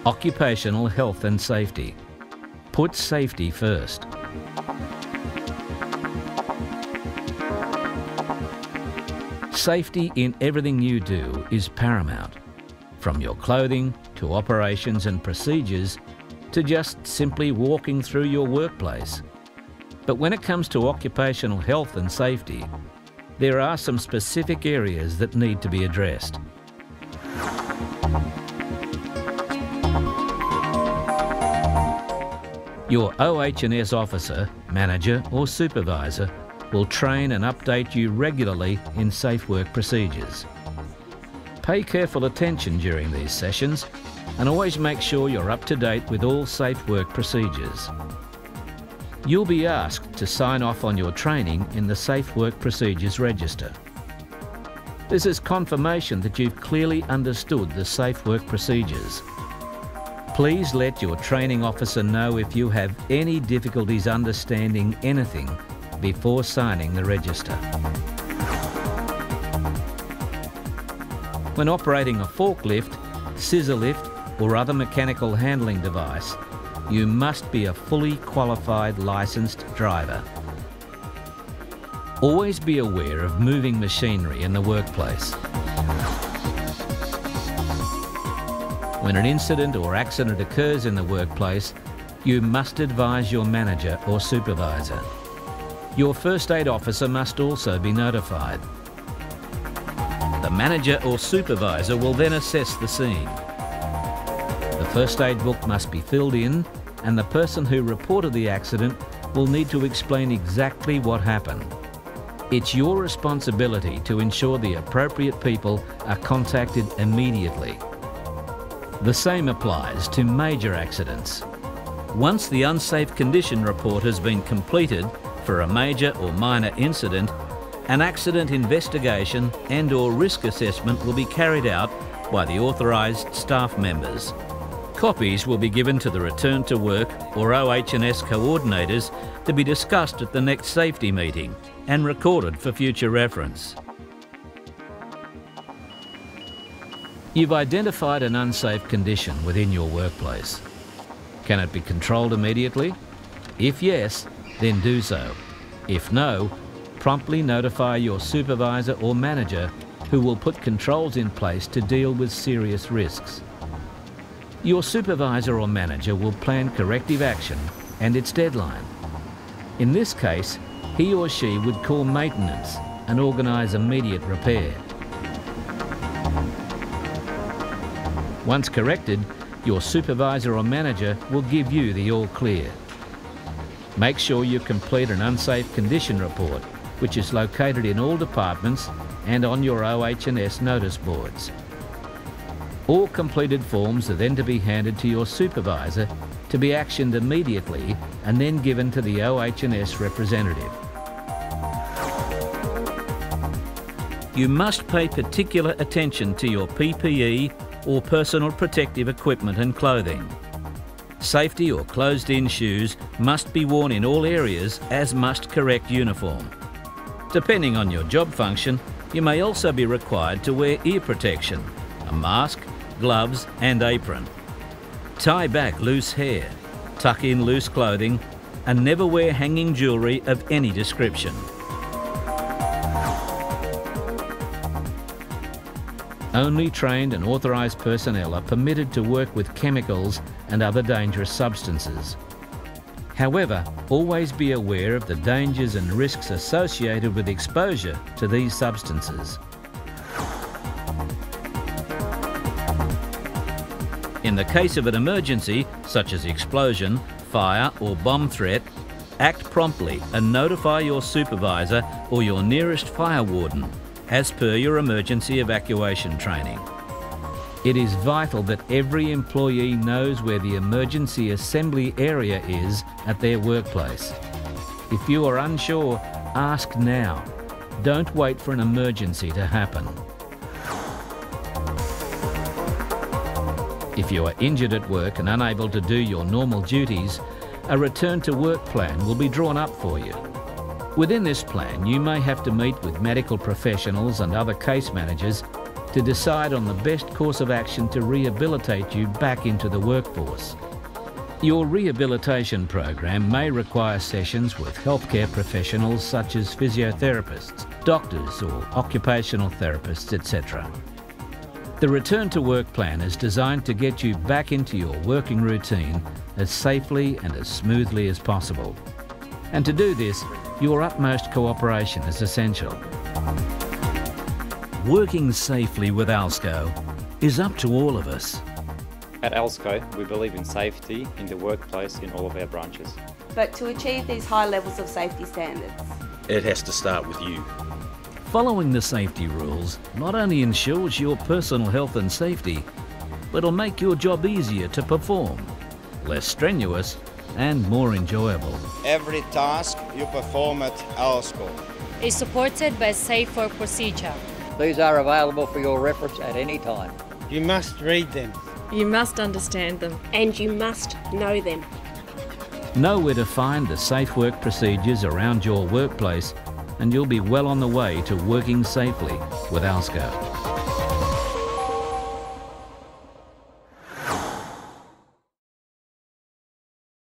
Occupational health and safety. Put safety first. Safety in everything you do is paramount, from your clothing to operations and procedures to just simply walking through your workplace. But when it comes to occupational health and safety, there are some specific areas that need to be addressed. Your OH&S officer, manager or supervisor will train and update you regularly in safe work procedures. Pay careful attention during these sessions and always make sure you're up to date with all safe work procedures. You'll be asked to sign off on your training in the Safe Work Procedures Register. This is confirmation that you've clearly understood the safe work procedures. Please let your training officer know if you have any difficulties understanding anything before signing the register. When operating a forklift, scissor lift or other mechanical handling device, you must be a fully qualified licensed driver. Always be aware of moving machinery in the workplace. When an incident or accident occurs in the workplace, you must advise your manager or supervisor. Your first aid officer must also be notified. The manager or supervisor will then assess the scene. The first aid book must be filled in, and the person who reported the accident will need to explain exactly what happened. It's your responsibility to ensure the appropriate people are contacted immediately. The same applies to major accidents. Once the unsafe condition report has been completed for a major or minor incident, an accident investigation and/or risk assessment will be carried out by the authorised staff members. Copies will be given to the Return to Work or OH&S coordinators to be discussed at the next safety meeting and recorded for future reference. You've identified an unsafe condition within your workplace. Can it be controlled immediately? If yes, then do so. If no, promptly notify your supervisor or manager, who will put controls in place to deal with serious risks. Your supervisor or manager will plan corrective action and its deadline. In this case, he or she would call maintenance and organise immediate repair. Once corrected, your supervisor or manager will give you the all clear. Make sure you complete an unsafe condition report, which is located in all departments and on your OH&S notice boards. All completed forms are then to be handed to your supervisor to be actioned immediately and then given to the OH&S representative. You must pay particular attention to your PPE or personal protective equipment and clothing. Safety or closed-in shoes must be worn in all areas, as must correct uniform. Depending on your job function, you may also be required to wear ear protection, a mask, gloves and apron. Tie back loose hair, tuck in loose clothing and never wear hanging jewellery of any description. Only trained and authorised personnel are permitted to work with chemicals and other dangerous substances. However, always be aware of the dangers and risks associated with exposure to these substances. In the case of an emergency, such as explosion, fire or bomb threat, act promptly and notify your supervisor or your nearest fire warden, as per your emergency evacuation training. It is vital that every employee knows where the emergency assembly area is at their workplace. If you are unsure, ask now. Don't wait for an emergency to happen. If you are injured at work and unable to do your normal duties, a return to work plan will be drawn up for you. Within this plan, you may have to meet with medical professionals and other case managers to decide on the best course of action to rehabilitate you back into the workforce. Your rehabilitation program may require sessions with healthcare professionals such as physiotherapists, doctors or occupational therapists, etc. The Return to Work plan is designed to get you back into your working routine as safely and as smoothly as possible. And to do this, your utmost cooperation is essential. Working safely with Alsco is up to all of us. At Alsco, we believe in safety in the workplace in all of our branches. But to achieve these high levels of safety standards, it has to start with you. Following the safety rules not only ensures your personal health and safety, but it'll make your job easier to perform, less strenuous and more enjoyable. Every task you perform at Alsco is supported by safe work procedure. These are available for your reference at any time. You must read them. You must understand them. And you must know them. Know where to find the safe work procedures around your workplace and you'll be well on the way to working safely with Alsco.